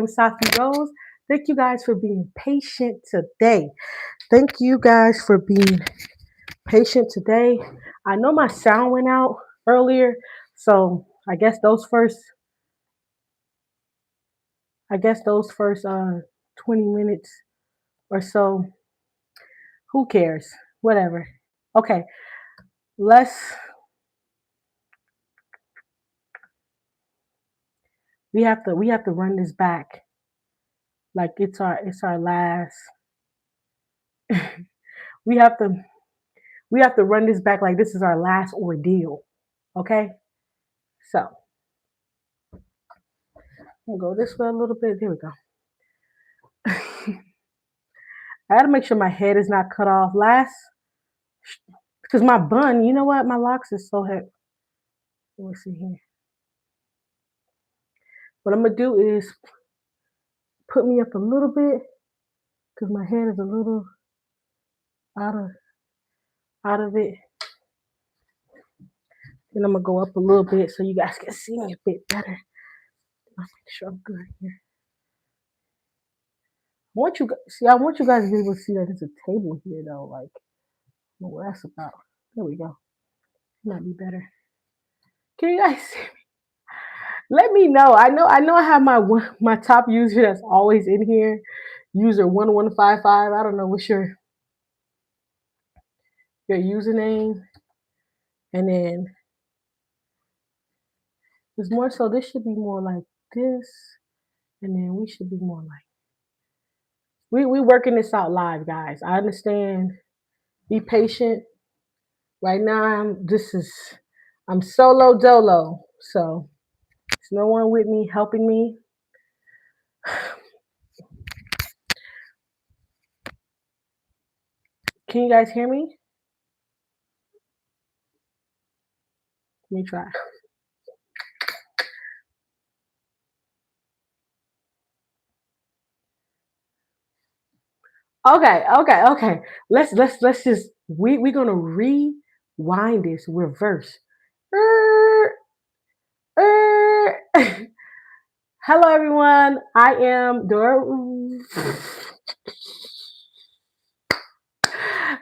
I'm Saphi Rose. Thank you guys for being patient today. Thank you guys for being patient today. I know my sound went out earlier, so I guess those first 20 minutes or so, who cares? Whatever. Okay, let's we have to run this back like it's our last. we have to we have to run this back like this is our last ordeal. Okay? So, we'll go this way a little bit. There we go. I gotta make sure my head is not cut off last because my bun, you know what? My locks is so heavy. Let me see here. What I'm gonna do is put me up a little bit because my head is a little out of out of it. Then I'm gonna go up a little bit so you guys can see me a bit better. I'll make sure I'm good here. I want you guys to be able to see that there's a table here though. Like, I don't know what that's about. There we go. Might be better. Can you guys see me? Let me know. I know I have my top user that's always in here. User 1155. I don't know what's your username. And then there's more so this should be more like this. And then we should be more like we working this out live, guys. I understand. Be patient. Right now I'm solo dolo. So there's no one with me helping me. Can you guys hear me? Let me try. Okay. Let's just we're gonna rewind this reverse. Er, er. Hello everyone. I am Dora.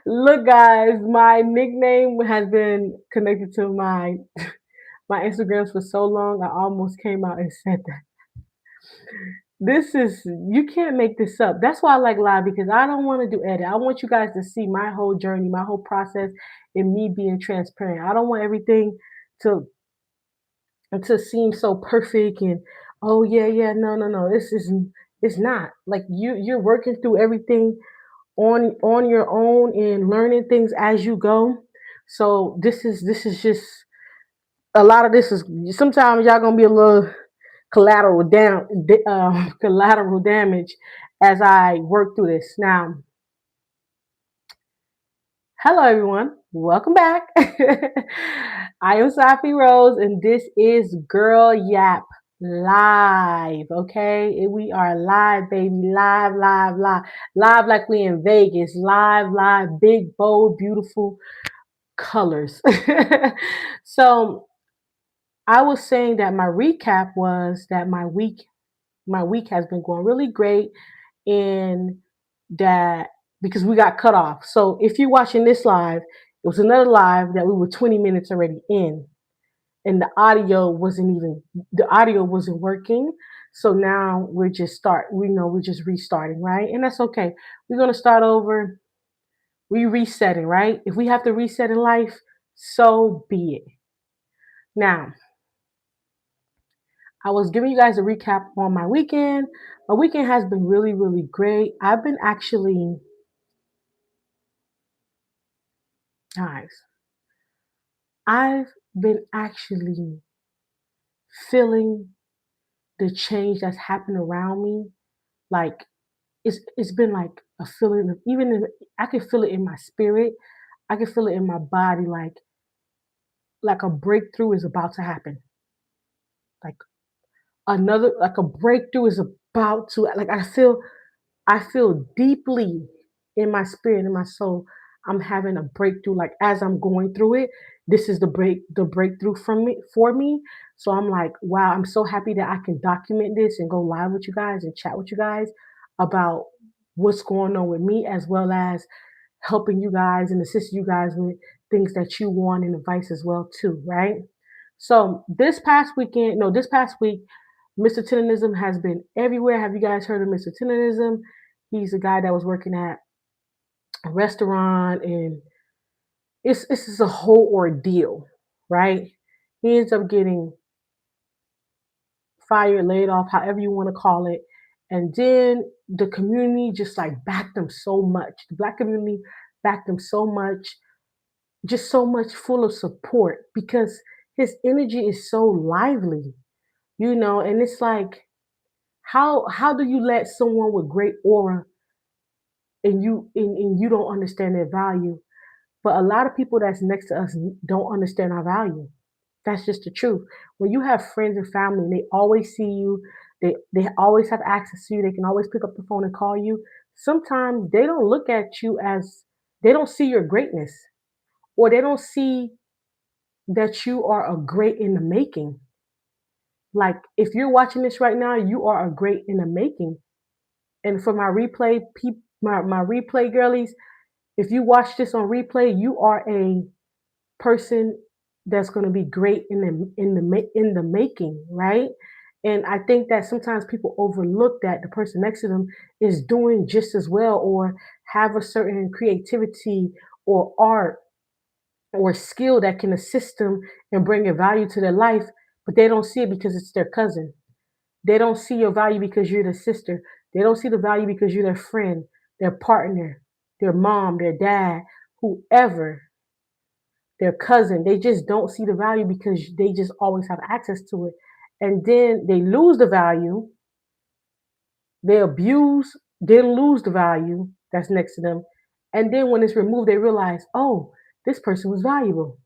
Look guys, my nickname has been connected to my Instagrams for so long I almost came out and said that. This is you can't make this up. That's why I like live because I don't want to do edit. I want you guys to see my whole journey, my whole process, and me being transparent. I don't want everything to to seem so perfect and oh yeah, no. This isn't it's not. Like you're working through everything on your own and learning things as you go. So this is just a lot of this is sometimes y'all gonna be a little collateral damage as I work through this. Now, hello everyone, welcome back. I am Saphi Rose, and this is Girl Yap Live. Okay, we are live, baby, live like we in Vegas. Live, big, bold, beautiful colors. So I was saying that my recap was that my week has been going really great and that because we got cut off. So if you're watching this live, it was another live that we were 20 minutes already in and the audio wasn't working. So now we're just restarting, right? And that's okay. We're gonna start over. We resetting, right? If we have to reset in life, so be it. Now, I was giving you guys a recap on my weekend. My weekend has been really, really great. Guys, I've been actually feeling the change that's happened around me. Like it's been like a feeling of I can feel it in my spirit. I can feel it in my body. Like a breakthrough is about to happen. Like like a breakthrough is about to like I feel deeply in my spirit and my soul. I'm having a breakthrough like as I'm going through it. this is the breakthrough for me. So I'm like, wow, I'm so happy that I can document this and go live with you guys and chat with you guys about what's going on with me, as well as helping you guys and assisting you guys with things that you want and advice as well too, right? So this past week, Mr. Tennism has been everywhere. Have you guys heard of Mr. Tennism? He's a guy that was working at a restaurant, and it's just a whole ordeal, right? He ends up getting fired, laid off, however you want to call it. And then the community just like backed him so much. The black community backed him so much, just so much full of support because his energy is so lively, and it's like how do you let someone with great aura and you don't understand their value? But a lot of people that's next to us don't understand our value. That's just the truth. When you have friends and family and they always see you, they always have access to you, they can always pick up the phone and call you. Sometimes they don't look at you as they don't see your greatness, or they don't see that you are a great in the making. Like if you're watching this right now, you are a great in the making. And for my replay girlies, if you watch this on replay, you are a person that's going to be great in the making, right? And I think that sometimes people overlook that the person next to them is doing just as well, or have a certain creativity or art or skill that can assist them and bring a value to their life, but they don't see it because it's their cousin. They don't see your value because you're their sister. They don't see the value because you're their friend, their partner, their mom, their dad, whoever, their cousin. They just don't see the value because they just always have access to it. And then they lose the value, they abuse, then lose the value that's next to them. And then when it's removed, they realize, oh, this person was valuable.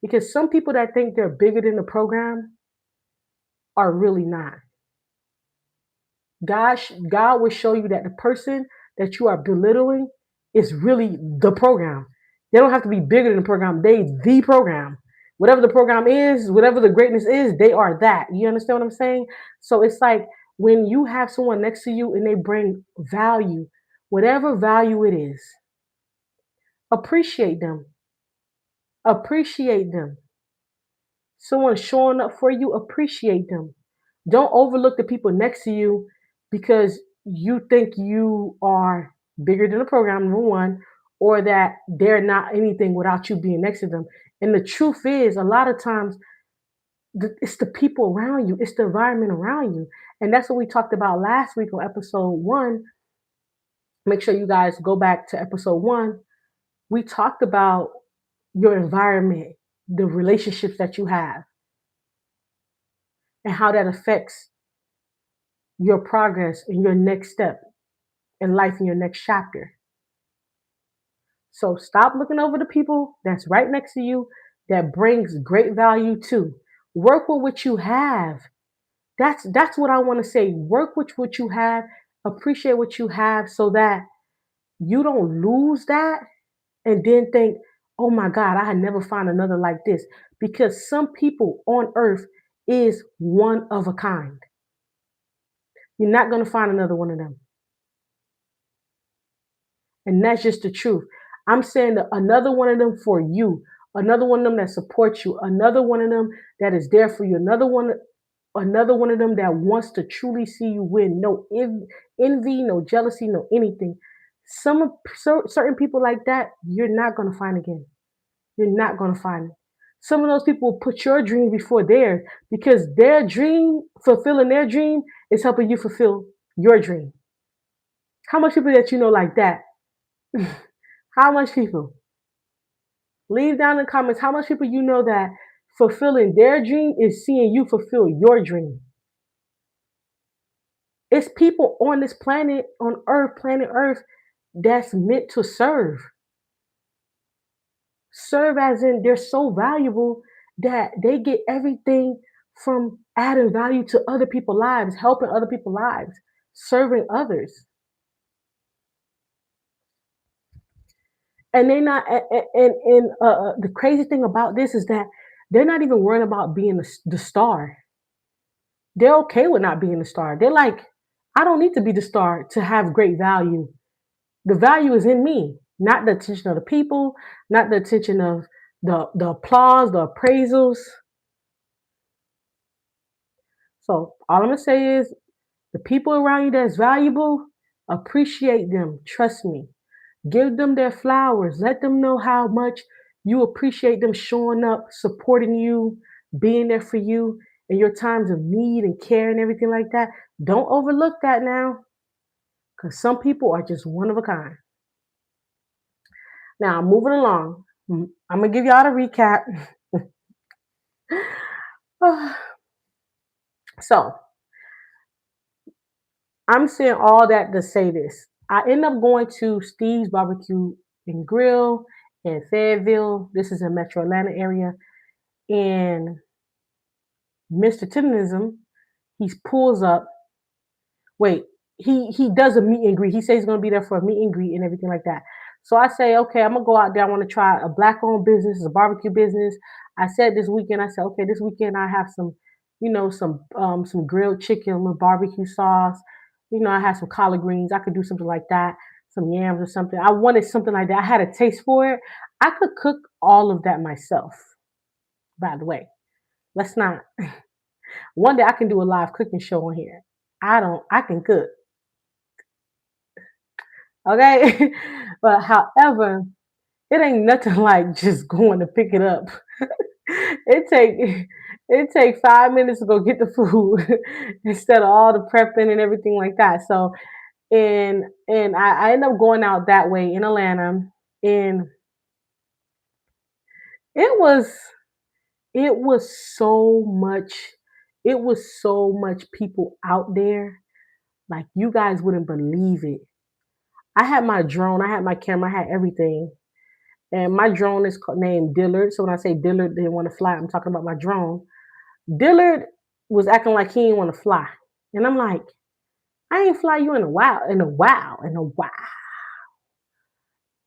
Because some people that think they're bigger than the program are really not. God will show you that the person that you are belittling is really the program. They don't have to be bigger than the program. They the program. Whatever the program is, whatever the greatness is, they are that. You understand what I'm saying? So it's like when you have someone next to you and they bring value, whatever value it is, appreciate them. Appreciate them. Someone showing up for you, appreciate them. Don't overlook the people next to you because you think you are bigger than the program, number one, or that they're not anything without you being next to them. And the truth is, a lot of times, it's the people around you, it's the environment around you. And that's what we talked about last week on episode 1. Make sure you guys go back to episode 1. We talked about your environment, the relationships that you have, and how that affects your progress and your next step in life in your next chapter. So stop looking over the people that's right next to you that brings great value too. Work with what you have. That's what I want to say. Work with what you have, appreciate what you have so that you don't lose that and then think, oh my God, I had never find another like this. Because some people on earth is one of a kind. You're not going to find another one of them. And that's just the truth. I'm saying that another one of them for you, another one of them that supports you, another one of them that is there for you, another one of them that wants to truly see you win. No envy, no jealousy, no anything. Certain people like that, you're not gonna find again. You're not gonna find it. Some of those people will put your dream before theirs because their dream, fulfilling their dream, is helping you fulfill your dream. How much people that you know like that? How much people? Leave down in the comments how much people you know that fulfilling their dream is seeing you fulfill your dream. It's people on this planet, on Earth, planet Earth, that's meant to serve. Serve as in they're so valuable that they get everything from adding value to other people's lives, helping other people's lives, serving others. And they're not, the crazy thing about this is that they're not even worried about being the star. They're okay with not being the star. They're like, I don't need to be the star to have great value. The value is in me, not the attention of the people, not the attention of the applause, the appraisals. So all I'm gonna say is the people around you that's valuable, appreciate them. Trust me. Give them their flowers. Let them know how much you appreciate them showing up, supporting you, being there for you in your times of need and care and everything like that. Don't overlook that now, because some people are just one of a kind. Now, moving along, I'm going to give y'all a recap. So, I'm saying all that to say this. I end up going to Steve's Barbecue and Grill in Fayetteville. This is in Metro Atlanta area. And Mr. Tinnism, he pulls up. Wait, he does a meet and greet. He says he's gonna be there for a meet and greet and everything like that. So I say, okay, I'm gonna go out there. I want to try a black-owned business, a barbecue business. I said this weekend, I said, okay, this weekend I have some, some grilled chicken with barbecue sauce. I had some collard greens. I could do something like that, some yams or something. I wanted something like that. I had a taste for it. I could cook all of that myself. By the way, let's not. One day I can do a live cooking show on here. I can cook. Okay. But however, it ain't nothing like just going to pick it up. it take it take 5 minutes to go get the food instead of all the prepping and everything like that. So and I end up going out that way in Atlanta, and it was it was so much it was so much people out there, like you guys wouldn't believe it. I had my drone, I had my camera, I had everything. And my drone is named Dillard. So when I say Dillard didn't want to fly, I'm talking about my drone. Dillard was acting like he didn't want to fly. And I'm like, I ain't fly you in a while, in a while.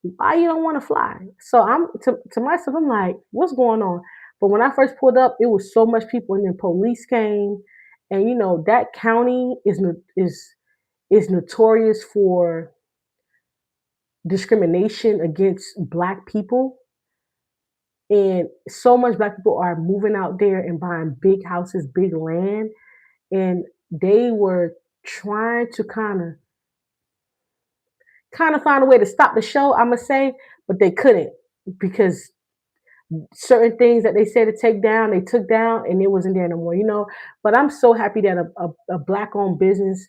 Why you don't want to fly? So I'm to myself, I'm like, what's going on? But when I first pulled up, it was so much people, and then police came, and that county is notorious for discrimination against black people. And so much black people are moving out there and buying big houses, big land. And they were trying to kind of find a way to stop the show, I'm gonna say, but they couldn't, because certain things that they said to take down, they took down, and it wasn't there no more. But I'm so happy that a black owned business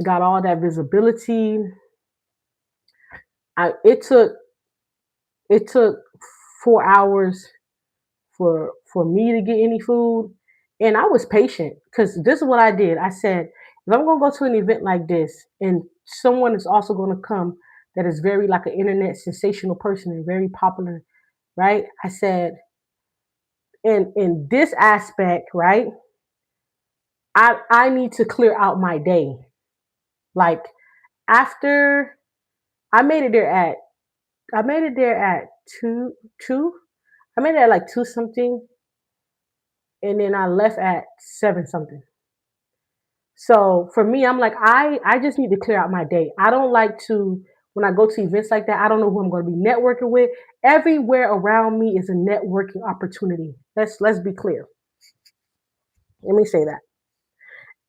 got all that visibility. It took 4 hours for me to get any food, and I was patient, because this is what I did. I said, if I'm gonna go to an event like this, and someone is also gonna come that is very like an internet sensational person and very popular, right? I said, in this aspect, right, I need to clear out my day. Like, after I made it there at I made it there at two. I made it at like two something, and then I left at seven something. So for me, I'm like, I just need to clear out my day. I don't like to, when I go to events like that, I don't know who I'm going to be networking with. Everywhere around me is a networking opportunity. Let's be clear. Let me say that.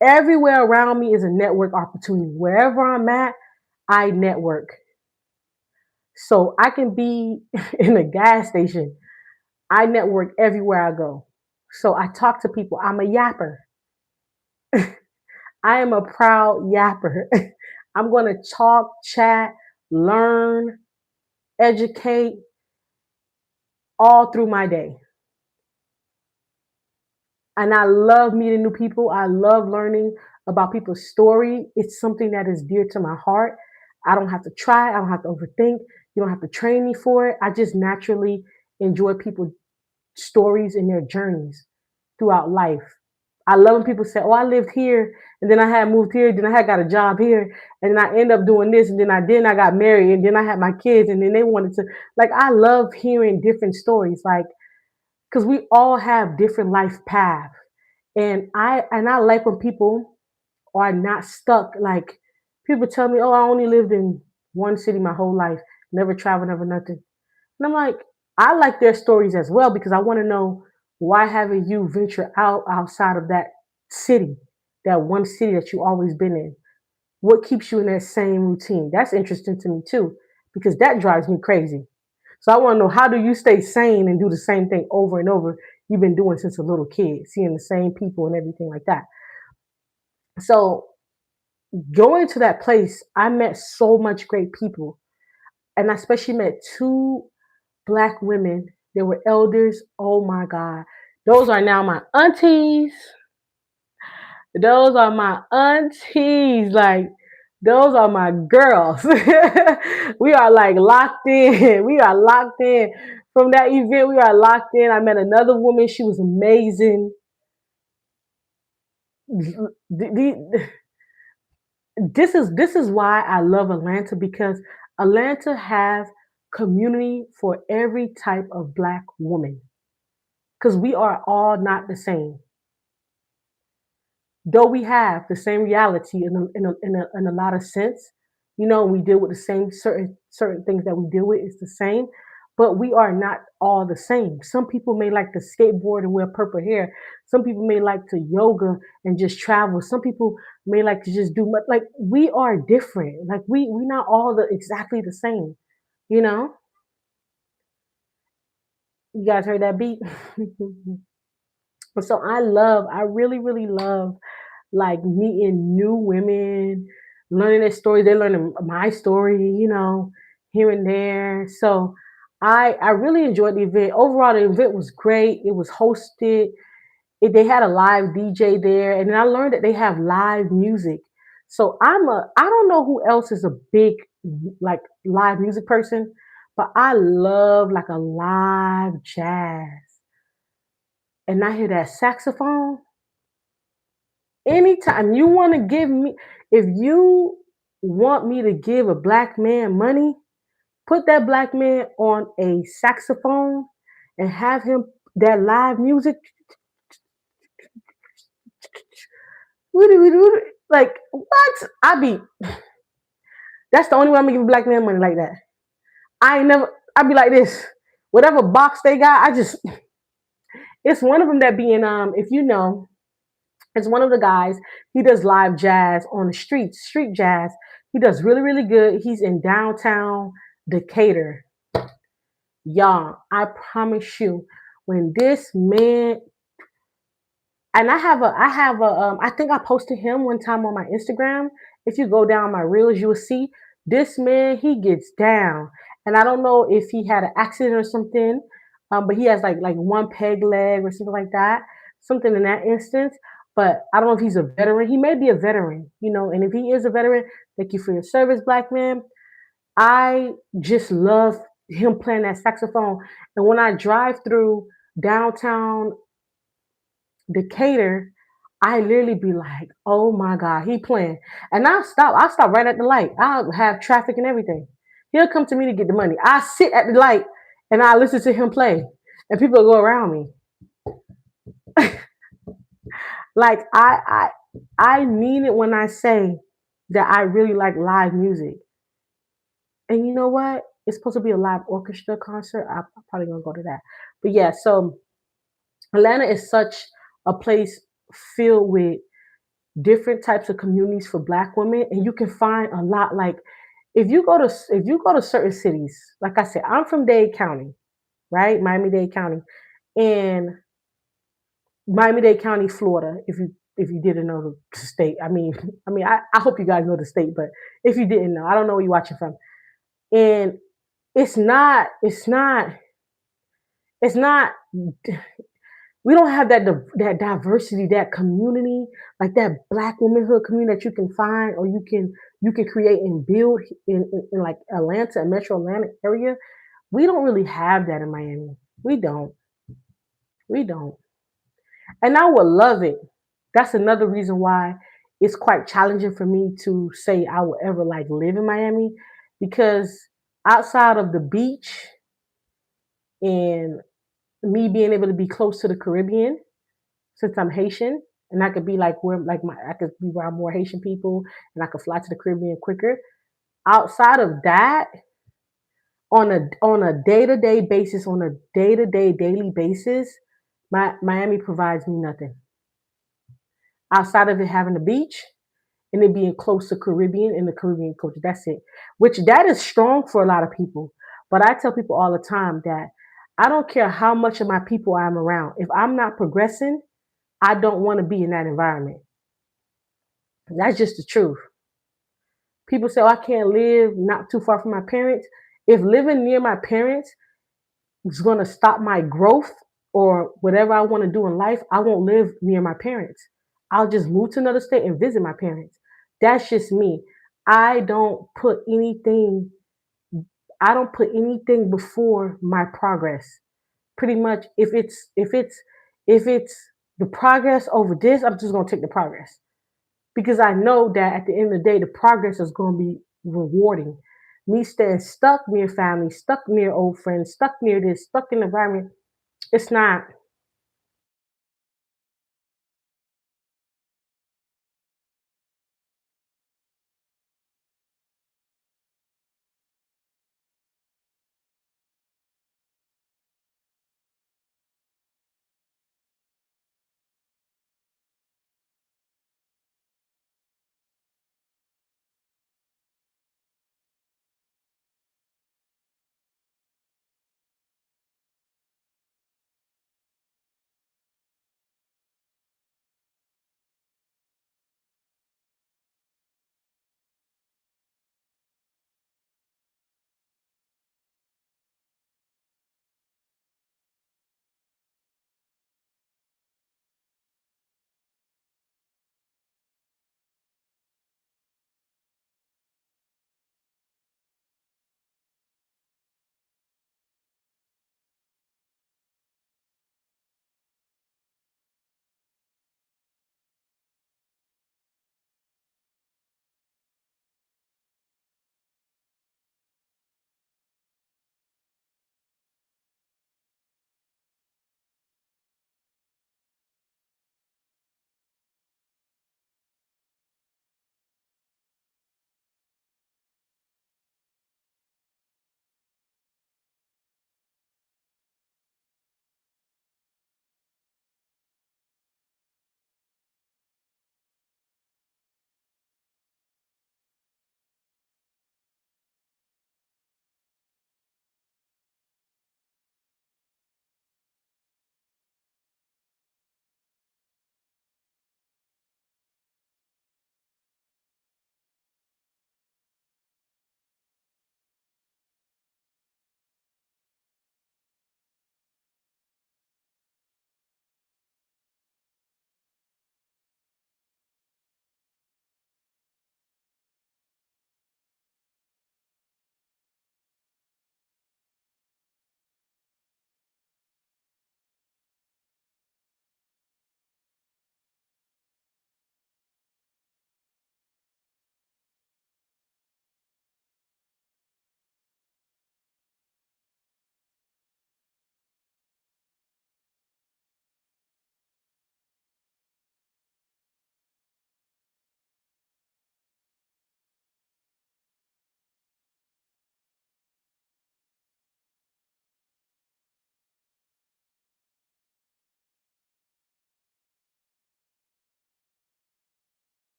Everywhere around me is a network opportunity. Wherever I'm at, I network. So I can be in a gas station. I network everywhere I go. So I talk to people. I'm a yapper. I am a proud yapper. I'm going to talk, chat, learn, educate all through my day. And I love meeting new people. I love learning about people's story. It's something that is dear to my heart. I don't have to try. I don't have to overthink. You don't have to train me for it. I just naturally enjoy people's stories and their journeys throughout life. I love when people say, "Oh, I lived here, and then I had moved here, then I had got a job here, and then I end up doing this, and then I got married, and then I had my kids, and then they wanted to." Like, I love hearing different stories, like, because we all have different life paths, and I like when people are not stuck. Like, people tell me, "Oh, I only lived in one city my whole life, never traveled, never nothing." And I'm like, I like their stories as well because I want to know, why haven't you ventured out outside of that city, that one city that you always been in? What keeps you in that same routine? That's interesting to me too, because that drives me crazy. So I want to know, how do you stay sane and do the same thing over and over you've been doing since a little kid, seeing the same people and everything like that. So going to that place, I met so much great people, and I especially met two Black women. They were elders. Oh my God. Those are now my aunties. Those are my aunties. Like, those are my girls. We are like locked in. We are locked in. From that event, we are locked in. I met another woman. She was amazing. This is why I love Atlanta, because Atlanta has community for every type of Black woman, because we are all not the same. Though we have the same reality in a lot of sense, we deal with the same certain things that we deal with is the same, but we are not all the same. Some people may like to skateboard and wear purple hair. Some people may like to yoga and just travel. Some people may like to just do much. Like, we are different. Like, we not all exactly the same. You know, you guys heard that beat. So I really, really love, like, meeting new women, learning their stories. They're learning my story, here and there. So I really enjoyed the event. Overall, the event was great. It was hosted. They had a live DJ there, and then I learned that they have live music. So I don't know who else is a big, like, live music person, but I love like a live jazz. And I hear that saxophone. Anytime you want to give me, if you want me to give a Black man money, put that Black man on a saxophone and have him, that live music. Like, what? That's the only way I'm gonna give a Black man money like that. I ain't never, I be like this. Whatever box they got, it's one of them that be in, if you know, it's one of the guys. He does live jazz on the streets, street jazz. He does really, really good. He's in downtown Decatur. Y'all, I promise you, when this man, and I think I posted him one time on my Instagram. If you go down my reels, you will see this man. He gets down, and I don't know if he had an accident or something, but he has like one peg leg or something like that, something in that instance. But I don't know if he's a veteran. He may be a veteran, and if he is a veteran, thank you for your service, Black man. I just love him playing that saxophone. And when I drive through downtown Decatur, I literally be like, oh my God, he playing. And I'll stop right at the light. I'll have traffic and everything. He'll come to me to get the money. I sit at the light and I listen to him play. And people go around me. Like, I mean it when I say that I really like live music. And you know what? It's supposed to be a live orchestra concert. I'm probably gonna go to that. But yeah, so Atlanta is such a place filled with different types of communities for Black women, and you can find a lot. Like, if you go to certain cities, like I said, I'm from Dade County, right? Miami-Dade County, and Miami-Dade County, Florida. If you didn't know the state, I hope you guys know the state, but if you didn't know, I don't know where you're watching from. And it's not we don't have that diversity, that community, like that Black womanhood community that you can find, or you can create and build in like Atlanta and Metro Atlanta area. We don't really have that in Miami. We don't. And I would love it. That's another reason why it's quite challenging for me to say I will ever like live in Miami, because outside of the beach and me being able to be close to the Caribbean, since I'm Haitian, and I could be like where like my I could be around more Haitian people and I could fly to the Caribbean quicker. Outside of that, on a day-to-day basis, on a day-to-day daily basis, Miami provides me nothing. Outside of it having a beach and it being close to Caribbean and the Caribbean culture, that's it. Which that is strong for a lot of people. But I tell people all the time that I don't care how much of my people I'm around. If I'm not progressing, I don't want to be in that environment. That's just the truth. People say, oh, I can't live not too far from my parents. If living near my parents is going to stop my growth or whatever I want to do in life, I won't live near my parents. I'll just move to another state and visit my parents. That's just me. I don't put anything I don't put anything before my progress. Pretty much if it's the progress over this, I'm just going to take the progress, because I know that at the end of the day, the progress is going to be rewarding. Me staying stuck near family, stuck near old friends, stuck near this, stuck in the environment, it's not.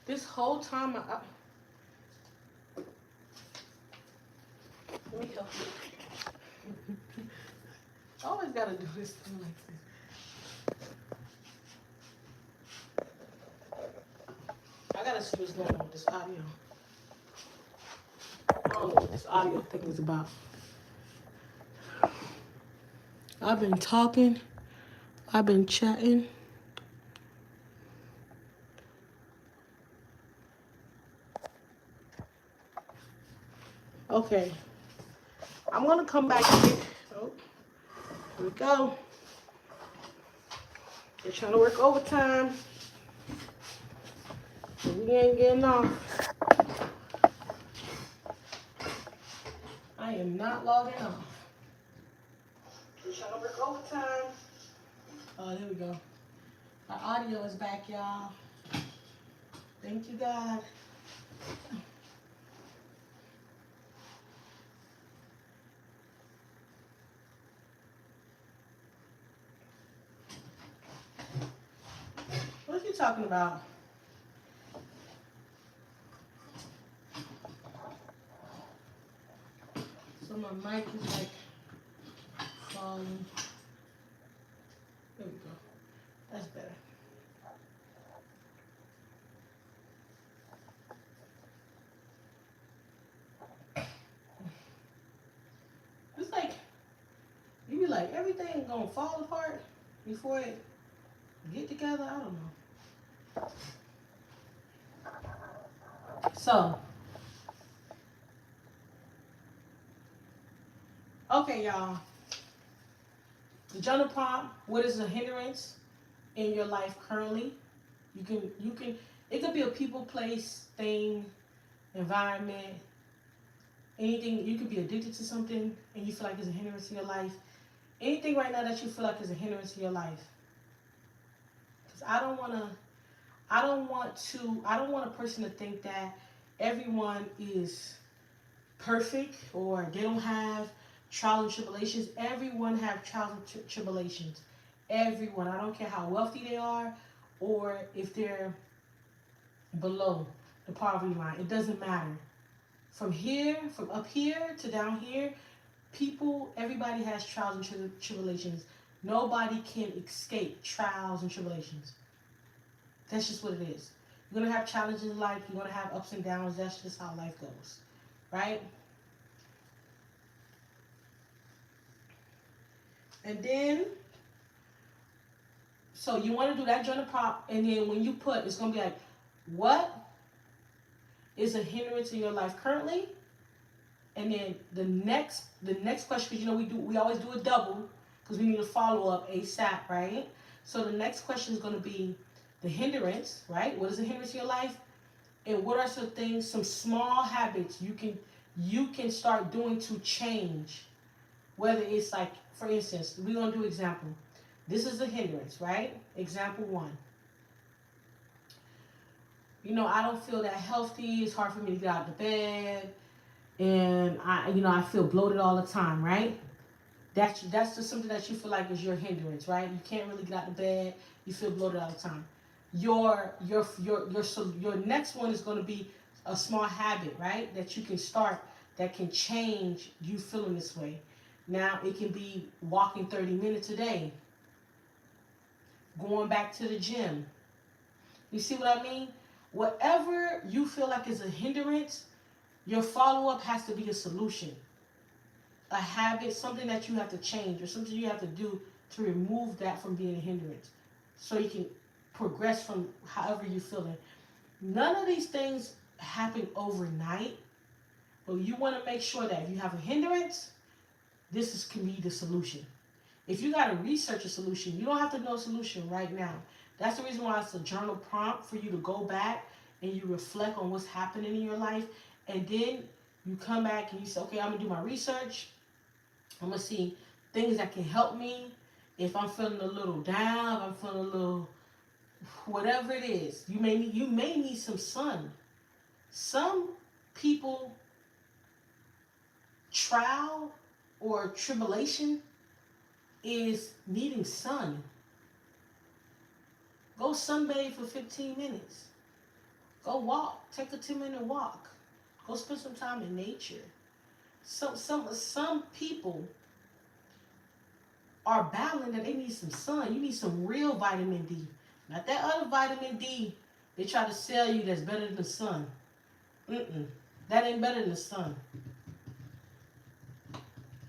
This whole time, let me help you. I always gotta do this thing like this. I gotta see what's going on with this audio. I don't know what this audio thing is about. I've been talking. I've been chatting. Okay. I'm gonna come back here. Oh, here we go. They're trying to work overtime. So we ain't getting off. I am not logging off. They're trying to work overtime. Oh, there we go. Our audio is back, y'all. Thank you, God. What are you talking about? So my mic is like falling. There we go. That's better. It's like, you be like, everything gonna fall apart before it get together. I don't know. So, okay, y'all. The journal prompt, what is a hindrance in your life currently? You can, it could be a people, place, thing, environment, anything. You could be addicted to something and you feel like it's a hindrance in your life. Anything right now that you feel like is a hindrance in your life. Because I don't want a person to think that everyone is perfect or they don't have trials and tribulations. Everyone have trials and tribulations. Everyone. I don't care how wealthy they are or if they're below the poverty line. It doesn't matter. From up here to down here, everybody has trials and tribulations. Nobody can escape trials and tribulations. That's just what it is. You're going to have challenges in life. You're going to have ups and downs. That's just how life goes. Right? And then, so you want to do that journal prompt, and then when you put, it's going to be like, what is a hindrance in your life currently? And then the next question, because you know we always do a double because we need a follow up ASAP, right? So the next question is going to be the hindrance, right? What is a hindrance in your life? And what are some things, some small habits you can start doing to change? Whether it's like, for instance, we're going to do example. This is a hindrance, right? Example 1. You know, I don't feel that healthy. It's hard for me to get out of the bed. And I feel bloated all the time, right? That's just something that you feel like is your hindrance, right? You can't really get out of bed. You feel bloated all the time. Your next one is going to be a small habit, right? That you can start that can change you feeling this way. Now it can be walking 30 minutes a day, going back to the gym. You see what I mean? Whatever you feel like is a hindrance, your follow-up has to be a solution. A habit, something that you have to change or something you have to do to remove that from being a hindrance so you can progress from however you're feeling. None of these things happen overnight, but you want to make sure that if you have a hindrance, can be the solution. If you got to research a solution, you don't have to know a solution right now. That's the reason why it's a journal prompt for you to go back and you reflect on what's happening in your life. And then you come back and you say, okay, I'm going to do my research. I'm going to see things that can help me. If I'm feeling a little down, if I'm feeling a little, whatever it is, you may need some sun. Some people trial or tribulation is needing sun. Go sunbathe for 15 minutes. Go walk. Take a 10-minute walk. Go spend some time in nature. Some people are battling that they need some sun. You need some real vitamin D. Not that other vitamin D they try to sell you that's better than the sun. Mm-mm. That ain't better than the sun.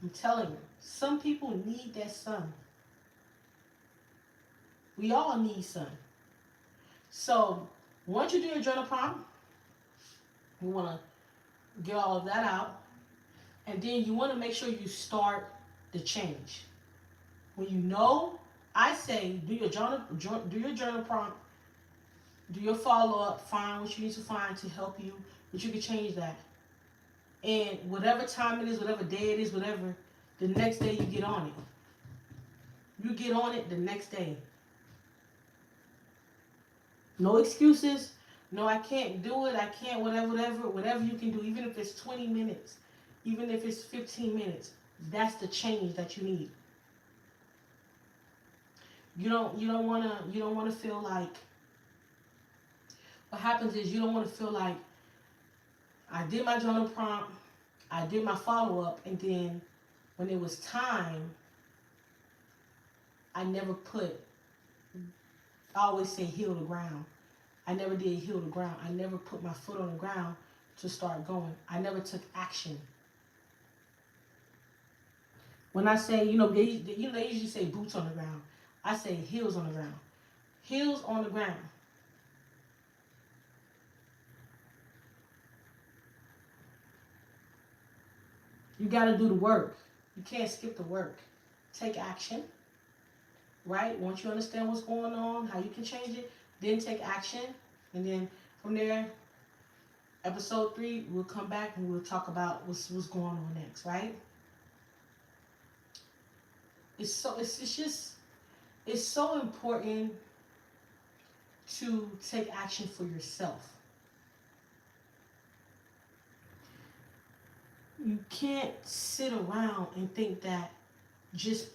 I'm telling you. Some people need that sun. We all need sun. So once you do your journal prompt, you want to get all of that out. And then you want to make sure you start the change. When you know, I say do your journal prompt, do your follow up, find what you need to find to help you, but you can change that. And whatever time it is, whatever day it is, whatever, the next day you get on it. You get on it the next day. No excuses. No, I can't do it. I can't, whatever you can do, even if it's 20 minutes, even if it's 15 minutes. That's the change that you need. You don't wanna feel like what happens is you don't want to feel like I did my journal prompt, I did my follow up, and then when it was time, I never put. I always say heal the ground. I never did heal the ground. I never put my foot on the ground to start going. I never took action. When I say, they usually say boots on the ground. I say heels on the ground. Heels on the ground. You got to do the work. You can't skip the work. Take action, right? Once you understand what's going on, how you can change it, then take action. And then from there, episode 3, we'll come back and we'll talk about what's going on next, right? It's so important to take action for yourself. You can't sit around and think that just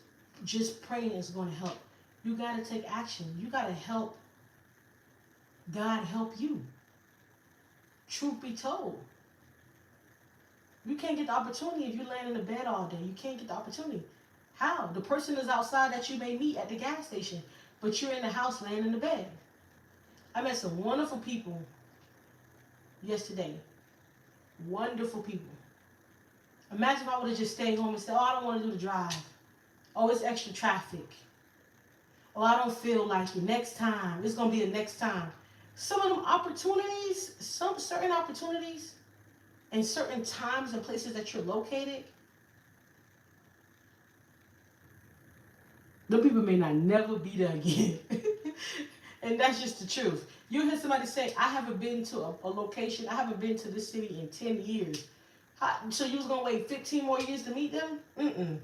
praying is going to help. You got to take action. You got to help God help you. Truth be told, you can't get the opportunity if you're laying in the bed all day. You can't get the opportunity. How? The person is outside that you may meet at the gas station, but you're in the house laying in the bed. I met some wonderful people yesterday. Wonderful people. Imagine if I would have just stayed home and said, oh, I don't want to do the drive. Oh, it's extra traffic. Oh, I don't feel like it. Next time. It's going to be a next time. Some of them opportunities, some certain opportunities, and certain times and places that you're located, the people may not never be there again. And that's just the truth. You hear somebody say, I haven't been to a location, I haven't been to this city in 10 years. So you was going to wait 15 more years to meet them? Mm-mm.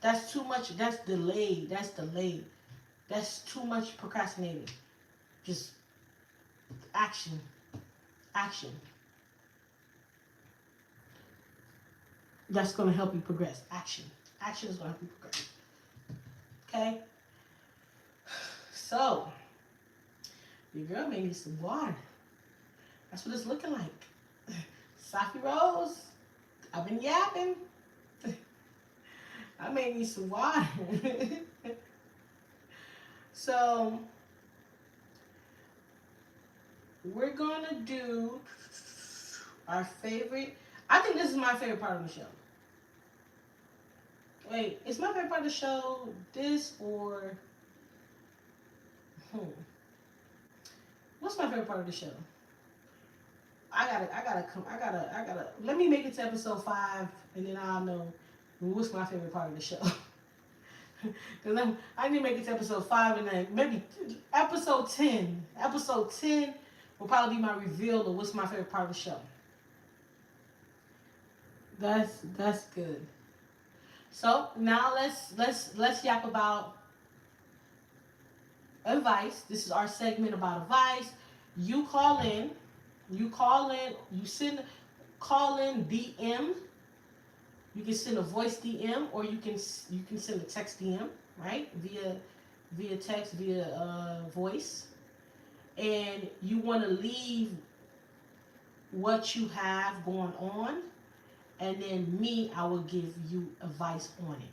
That's too much. That's delayed. That's delayed. That's too much procrastinating. Just action. Action. That's going to help you progress. Action. Action is going to help you progress. Okay? So, your girl may need some water. That's what it's looking like. Saphi Rose, I've been yapping. I may need some water. So, we're going to do our favorite. I think this is my favorite part of the show. Wait, is my favorite part of the show this or... What's my favorite part of the show? I gotta. Let me make it to episode 5, and then I'll know what's my favorite part of the show. Because I need to make it to episode 5, and then maybe episode 10. Episode 10 will probably be my reveal of what's my favorite part of the show. That's good. So now let's yap about advice. This is our segment about advice. You call in, you send, call in, DM You can send a voice DM, or you can send a text DM, right? Via text, via voice. And you want to leave what you have going on, and then me, I will give you advice on it.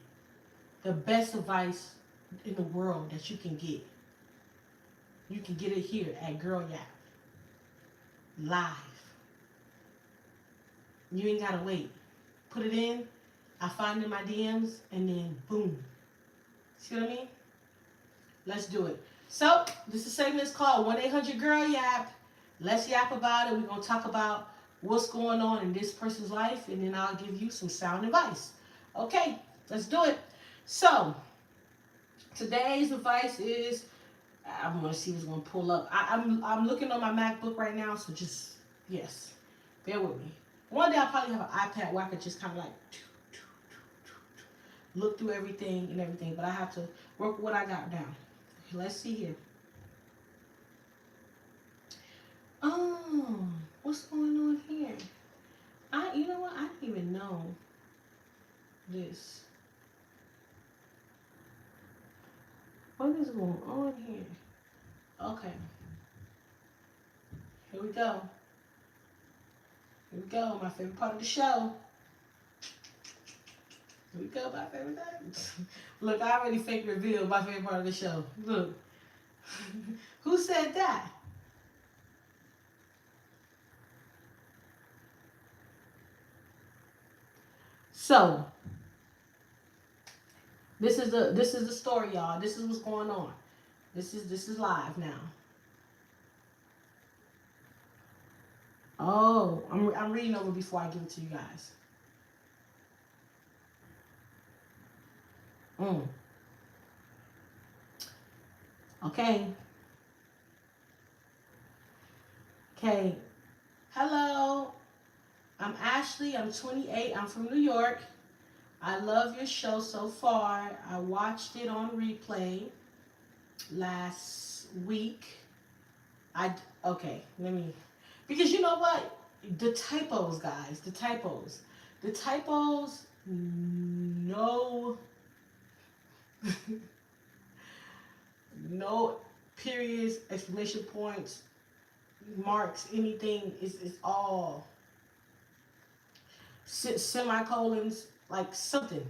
The best advice in the world that you can get. You can get it here at Girl Yap live. You ain't gotta wait. Put it in. I find it in my DMs, and then boom. See what I mean? Let's do it. So this is segment is called 1-800 Girl Yap. Let's yap about it. We're gonna talk about what's going on in this person's life, and then I'll give you some sound advice. Okay, let's do it. So today's advice is, I'm gonna see what's gonna pull up. I'm looking on my MacBook right now, so just, yes, bear with me. One day I'll probably have an iPad where I could just kind of like look through everything and everything, but I have to work with what I got down. Let's see here. Oh, what's going on here? You know what? I didn't even know this. What is going on here? Okay. Here we go. Here we go. My favorite part of the show. Here we go. My favorite thing. Look, I already fake revealed my favorite part of the show. Look. Who said that? So, this is the story, y'all. This is what's going on. This is live now. Oh, I'm reading over before I give it to you guys. Okay. Okay. Hello. I'm Ashley. I'm 28. I'm from New York. I love your show so far. I watched it on replay last week. Okay, let me, because you know what? The typos, guys. The typos. No, no periods, exclamation points, marks, anything. Is all semicolons, like something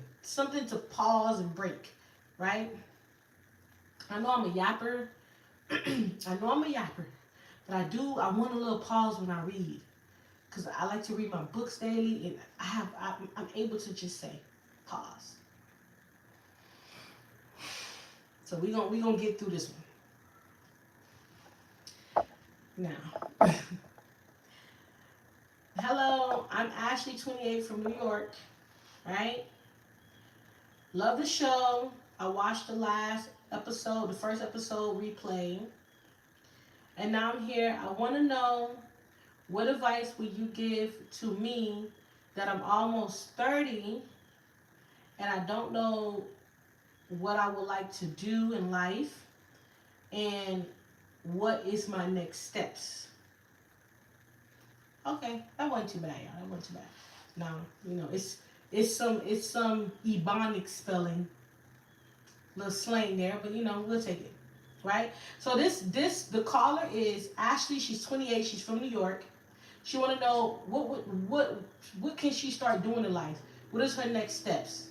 to pause and break, right? I know I'm a yapper. But I want a little pause when I read, because I like to read my books daily, and I'm able to just say pause. So we gonna get through this one now. Hello, I'm Ashley, 28, from New York, right? Love the show. I watched the first episode replay, and now I'm here. I want to know, what advice would you give to me that I'm almost 30 and I don't know what I would like to do in life, and what is my next steps? Okay, that wasn't too bad, y'all. That wasn't too bad. Now, it's some Ebonic spelling, little slang there, but we'll take it. Right? So the caller is Ashley. She's 28. She's from New York. She want to know what can she start doing in life? What is her next steps?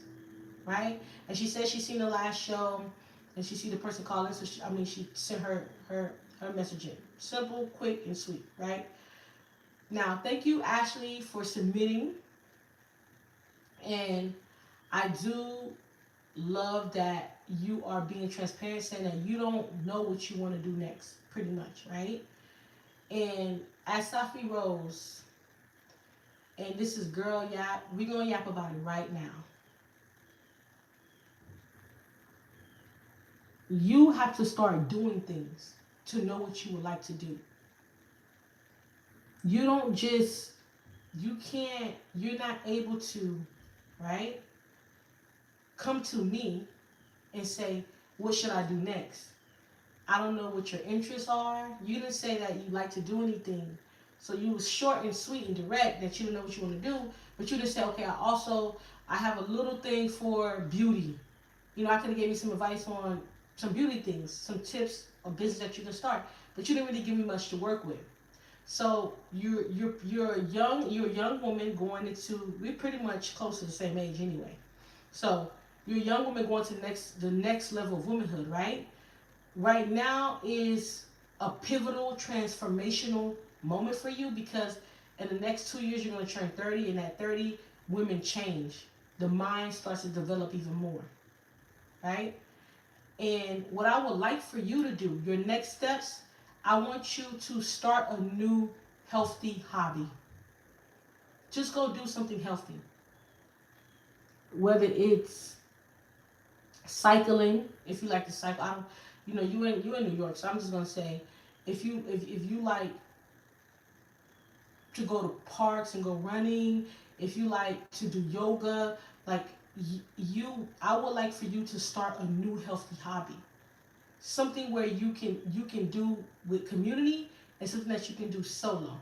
Right? And she said she's seen the last show, and she see the person calling. So she sent her message in. Simple, quick, and sweet. Right? Now, thank you, Ashley, for submitting. And I do love that you are being transparent, saying that you don't know what you want to do next, pretty much, right? And as Saphi Rose, and this is Girl Yap, we're going to yap about it right now. You have to start doing things to know what you would like to do. You're not able to, right, come to me and say, what should I do next? I don't know what your interests are. You didn't say that you like to do anything. So you was short and sweet and direct, that you didn't know what you want to do. But you didn't say, okay, I also I have a little thing for beauty. You know, I could have gave you some advice on some beauty things, some tips or business that you can start, but you didn't really give me much to work with. So you're a young woman going into, we're pretty much close to the same age anyway. So you're a young woman going to the next level of womanhood, right? Right now is a pivotal transformational moment for you because in the next 2 years you're going to turn 30, and at 30 women change. The mind starts to develop even more, right? And what I would like for you to do, your next steps, I want you to start a new healthy hobby. Just go do something healthy. Whether it's cycling, if you like to cycle, I don't, you know, you in New York, so I'm just gonna say, if you like to go to parks and go running, if you like to do yoga, like I would like for you to start a new healthy hobby, something where you can do with community and something that you can do solo.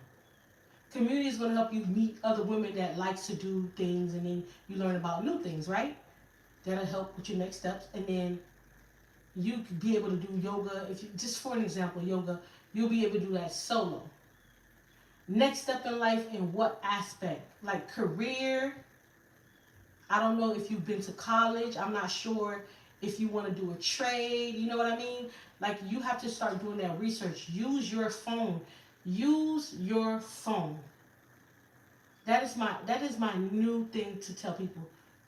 Community is going to help you meet other women that likes to do things, and then you learn about new things, right? That'll help with your next steps, and then you could be able to do yoga. If you, just for an example, yoga, you'll be able to do that solo. Next step in life, in what aspect? Like career. I don't know if you've been to college. I'm not sure if you want to do a trade. You know what I mean? Like you have to start doing that research. Use your phone. Use your phone. That is my new thing to tell people.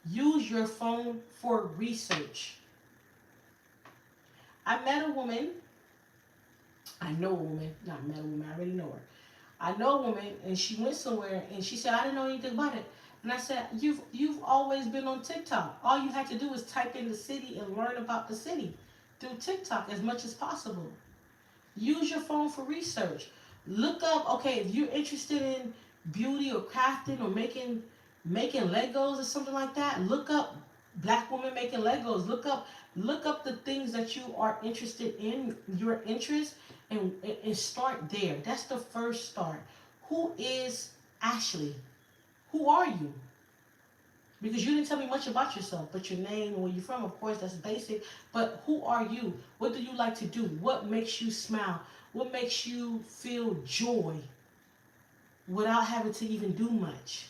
Use your phone for research. I met a woman. I know a woman. Not met a woman. I already know her. I know a woman, and she went somewhere, and she said, "I didn't know anything about it." And I said, "You've always been on TikTok. All you had to do was type in the city and learn about the city through TikTok as much as possible. Use your phone for research. Look up. Okay, if you're interested in beauty or crafting or making Legos or something like that, look up black women making Legos. Look up the things that you are interested in, your interest, and start there. That's the first start. Who is Ashley? Who are you? Because you didn't tell me much about yourself, but your name and where you're from, of course, that's basic. But who are you? What do you like to do? What makes you smile? What makes you feel joy without having to even do much?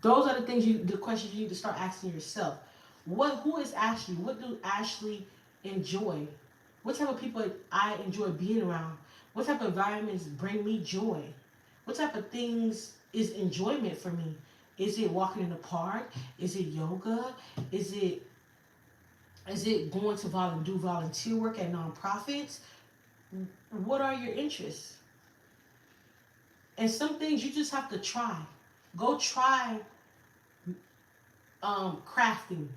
Those are the questions you need to start asking yourself. Who is Ashley? What do Ashley enjoy? What type of people I enjoy being around? What type of environments bring me joy? What type of things is enjoyment for me? Is it walking in the park? Is it yoga? Is it going to do volunteer work at nonprofits? What are your interests? And some things you just have to try. Go try crafting.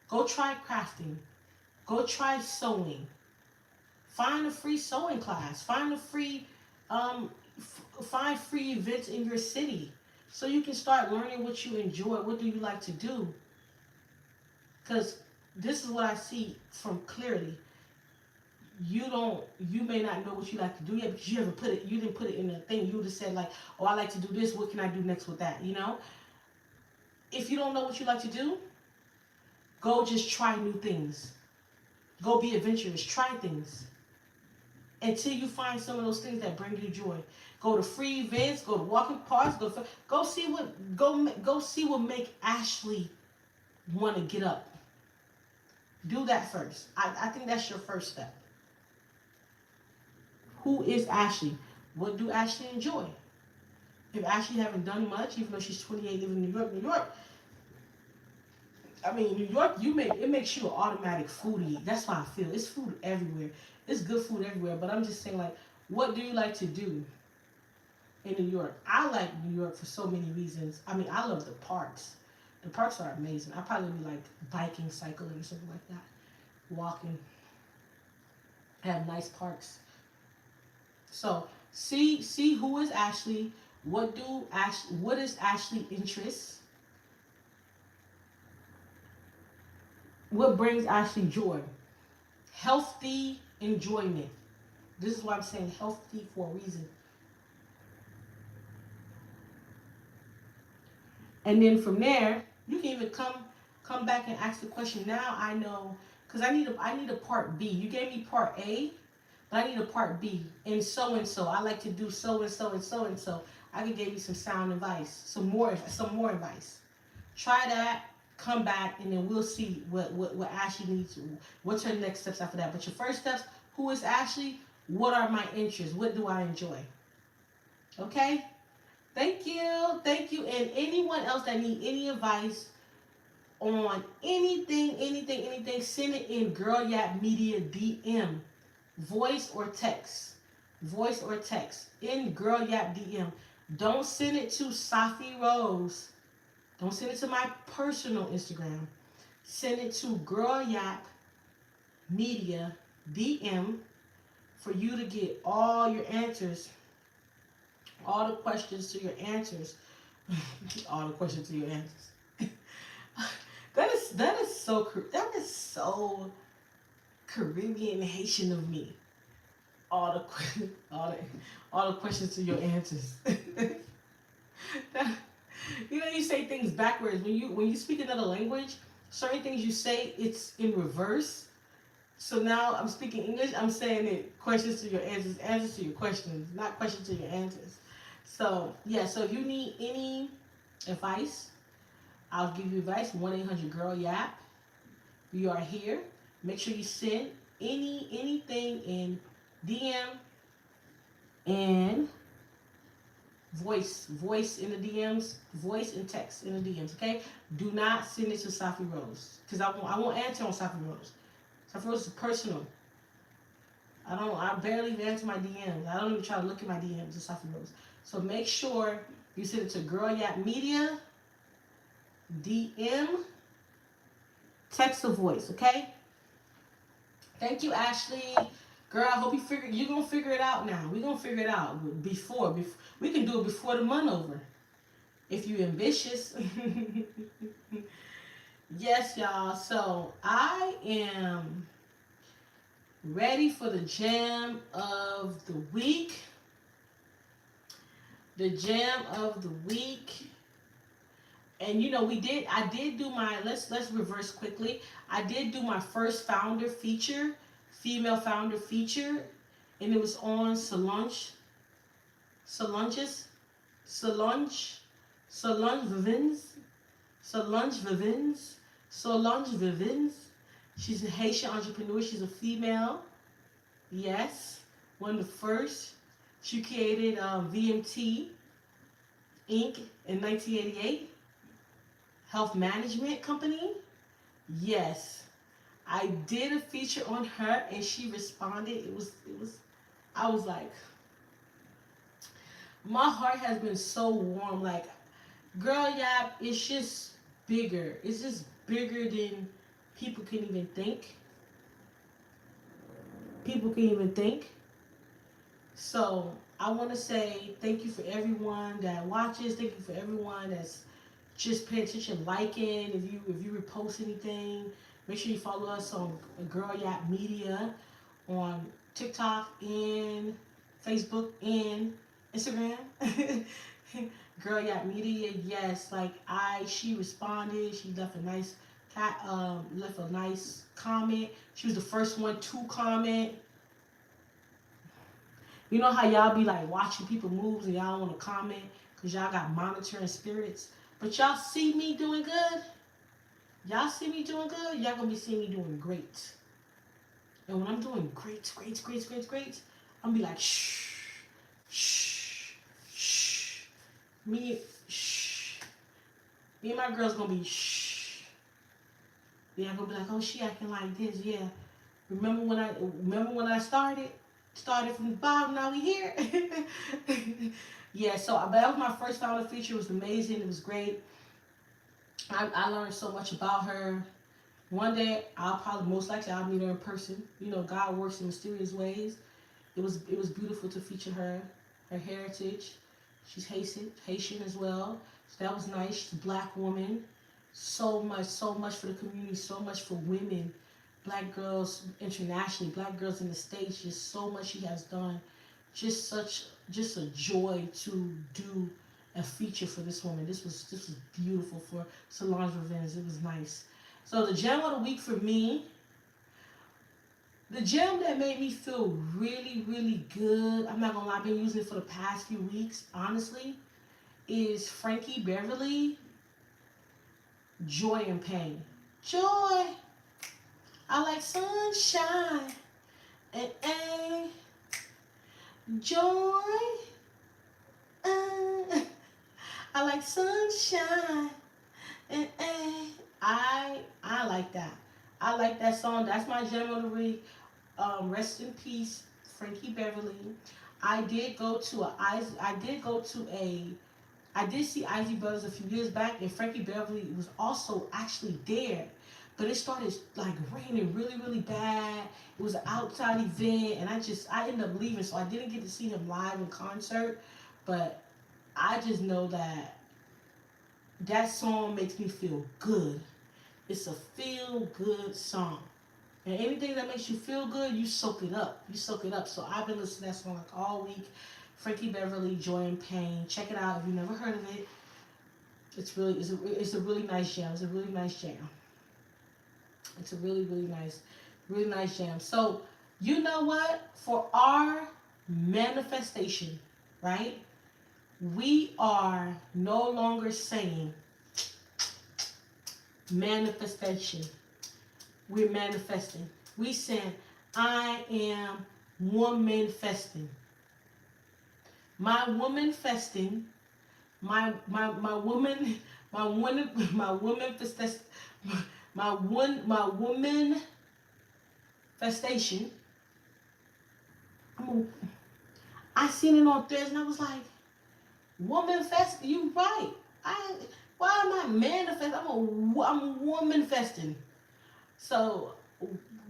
Go try crafting. Go try sewing. Find a free sewing class. Um, find free events in your city, so you can start learning what you enjoy. What do you like to do? Because this is what I see from clearly. You may not know what you like to do yet, because you didn't put it in a thing. You just said like, oh, I like to do this. What can I do next with that? If you don't know what you like to do, go just try new things. Go be adventurous. Try things until you find some of those things that bring you joy. Go to free events, go to walking parks, go see what make Ashley want to get up. Do that first. I think that's your first step. Who is Ashley? What do Ashley enjoy? If Ashley haven't done much, even though she's 28, living in New York, I mean, New York, it makes you an automatic foodie. That's how I feel. It's food everywhere. It's good food everywhere. But I'm just saying, like, what do you like to do in New York? I like New York for so many reasons. I mean, I love the parks. The parks are amazing. I probably be like biking, cycling, or something like that. Walking. Have nice parks. So see who is Ashley. What is Ashley interests? What brings Ashley joy? Healthy enjoyment. This is why I'm saying healthy for a reason. And then from there, you can even come back and ask the question. Now I know, because I need a part B. You gave me part A, but I need a part B. And so and so. I like to do so and so and so and so. I can give you some sound advice, some more advice. Try that. Come back, and then we'll see what Ashley needs. What's her next steps after that? But your first steps. Who is Ashley? What are my interests? What do I enjoy? Okay. Thank you. Thank you. And anyone else that need any advice on anything, send it in Girl Yap Media DM. Voice or text. Voice or text. In Girl Yap DM. Don't send it to Saphi Rose. Don't send it to my personal Instagram. Send it to Girl Yap Media DM for you to get all your answers, all the questions to your answers. All the questions to your answers. That is so Caribbean Haitian of me. All the all the questions to your answers. That, you say things backwards when you speak another language. Certain things you say it's in reverse. So now I'm speaking English. I'm saying it questions to your answers, answers to your questions, not questions to your answers. So yeah. So if you need any advice, I'll give you advice. 1-800-GIRL-YAP. We are here. Make sure you send anything in DM and voice in the DMs, voice and text in the DMs. Okay. Do not send it to Saphi Rose because I won't answer on Saphi Rose. Saphi Rose is personal. I barely even answer my DMs. I don't even try to look at my DMs to Saphi Rose. So make sure you send it to Girl Yap Media DM, text or voice, okay? Thank you, Ashley. Girl, I hope you gonna figure it out now. We gonna figure it out before we can do it before the month over. If you ambitious. Yes, y'all. So I am ready for the jam of the week. The jam of the week. And I did do my let's reverse quickly. I did do my first founder feature, female founder feature, and it was on Solange's Solange Solange Vivens Solange Vivens Solange Vivens. She's a Haitian entrepreneur. She's a female. Yes, one of the first. She created VMT Inc. in 1988. Health management company. Yes, I did a feature on her and she responded. It was I was like, my heart has been so warm. Like, Girl Yap, it's just bigger. It's just bigger than people can even think. People can even think. So I want to say thank you for everyone that watches. Thank you for everyone that's just pay attention, liking. If you repost anything, make sure you follow us on Girl Yap Media on TikTok and Facebook and Instagram. Girl Yap Media, yes. She responded. She left a nice left a nice comment. She was the first one to comment. You know how y'all be like watching people moves and y'all want to comment because y'all got monitoring spirits. But y'all see me doing good. Y'all see me doing good. Y'all gonna be seeing me doing great. And when I'm doing great, I'm gonna be like shh. Me shh. Me and my girls gonna be shh. Yeah, I'm gonna be like, oh, she acting like this. Yeah. Remember when I started from the bottom. Now we here. Yeah. So that was my first founder feature. It was amazing. It was great. I learned so much about her. One day most likely I'll meet her in person. God works in mysterious ways. It was beautiful to feature her heritage. She's Haitian as well. So that was nice. She's a black woman. So much for the community, so much for women, black girls internationally, black girls in the States, just so much she has done. Just a joy to do a feature for this woman. This was beautiful for Solange Revenge. It was nice. So the gem of the week for me, the gem that made me feel really, really good, I'm not gonna lie, I've been using it for the past few weeks, honestly, is Frankie Beverly, Joy and Pain. Joy, I like sunshine, and joy, uh, I like sunshine, and I like that. I like that song. That's my gem of the week. Rest in peace, Frankie Beverly. I did go to a I did go to a I did see Izzy Brothers a few years back, and Frankie Beverly was also actually there. But it started like raining really, really bad. It was an outside event, and I ended up leaving, so I didn't get to see him live in concert. But I just know that that song makes me feel good. It's a feel good song. And anything that makes you feel good, you soak it up. You soak it up. So I've been listening to that song like all week. Frankie Beverly, Joy and Pain. Check it out if you've never heard of it. It's a really nice jam. It's a really nice jam. It's a really, really nice jam. So you know what? For our manifestation, right? We are no longer saying manifestation. We're manifesting. We saying, I am woman festing. My woman festing, my woman, my woman fest, my woman festation. I seen it on Thursday and I was like, woman fest, you right. I why am I manifesting? I'm woman festing. So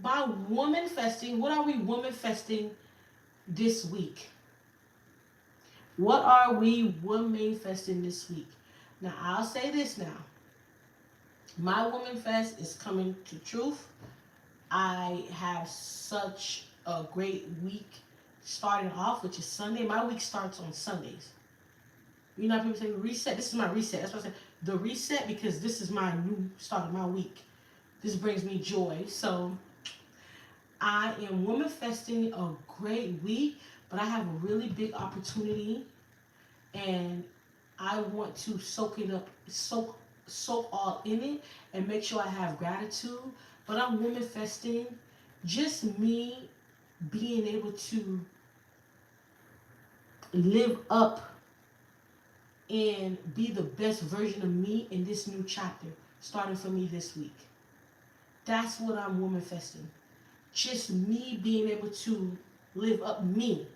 by woman festing, what are we woman festing this week? What are we woman festing this week? Now I'll say this now. My woman fest is coming to truth. I have such a great week starting off, which is Sunday. My week starts on Sundays. You know how people say reset? This is my reset. That's what I said. The reset, because this is my new start of my week. This brings me joy. So I am woman festing a great week, but I have a really big opportunity, and I want to soak it up, soak all in it, and make sure I have gratitude. But I'm woman festing, just me being able to live up and be the best version of me in this new chapter, starting for me this week. That's what I'm woman festing. Just me being able to live up me,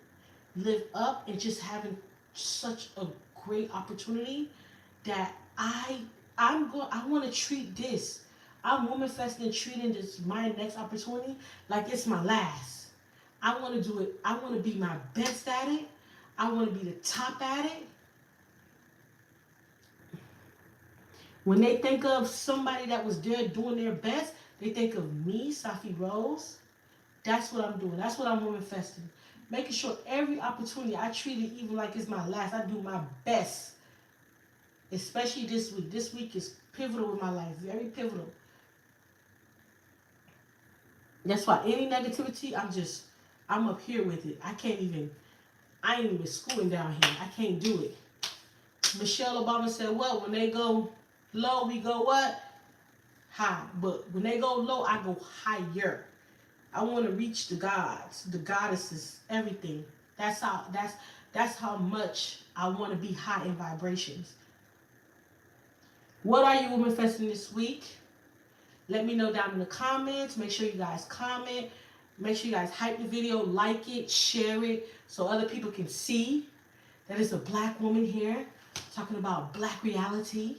live up, and just having such a great opportunity that I want to treat this. I'm woman festing and treating this my next opportunity like it's my last. I want to do it. I want to be my best at it. I want to be the top at it. When they think of somebody that was there doing their best, they think of me, Saphi Rose. That's what I'm doing. That's what I'm manifesting. Making sure every opportunity I treat it even like it's my last. I do my best. Especially this week. This week is pivotal in my life. Very pivotal. That's why any negativity, I'm up here with it. I ain't even schooling down here. I can't do it. Michelle Obama said, well, when they go low, we go what? High. But when they go low, I go higher. I want to reach the gods, the goddesses, everything. That's how much I want to be high in vibrations. What are you manifesting this week? Let me know down in the comments. Make sure you guys comment. Make sure you guys hype the video, like it, share it, so other people can see that it's a black woman here talking about black reality,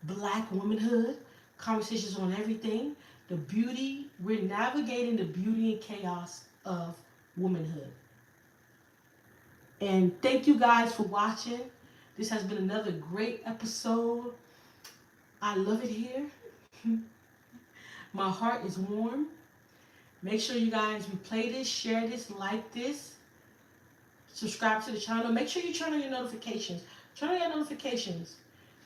black womanhood, conversations on everything. The beauty, we're navigating the beauty and chaos of womanhood. And thank you guys for watching. This has been another great episode. I love it here. My heart is warm. Make sure you guys replay this, share this, like this, subscribe to the channel. Make sure you turn on your notifications. Turn on your notifications.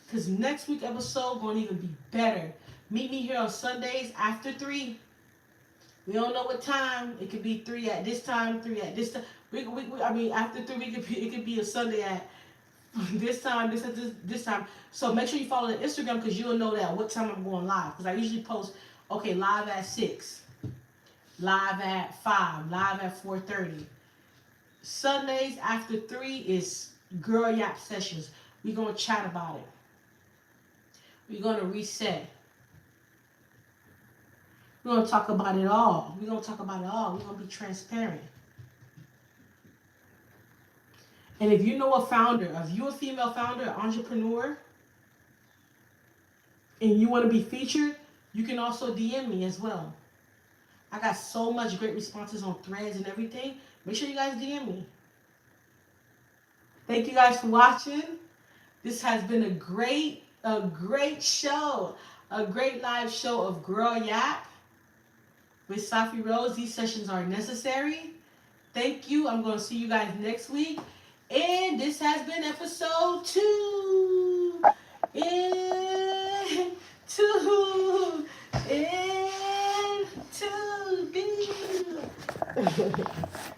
Because next week episode going to even be better. Meet me here on Sundays after 3. We don't know what time. It could be 3 at this time, 3 at this time. I mean, after 3, it could be a Sunday at this time, this time. So make sure you follow the Instagram because you'll know that what time I'm going live. Because I usually post, okay, live at 6, live at 5, live at 4:30. Sundays after 3 is Girl Yap sessions. We're going to chat about it. We're going to reset. We're going to talk about it all. We're going to talk about it all. We're going to be transparent. And if you know a founder, if you're a female founder, entrepreneur, and you want to be featured, you can also DM me as well. I got so much great responses on threads and everything. Make sure you guys DM me. Thank you guys for watching. This has been a great show. A great live show of Girl Yap with Saphi Rose. These sessions are necessary. Thank you. I'm going to see you guys next week. And this has been episode 2. And 2. And 2.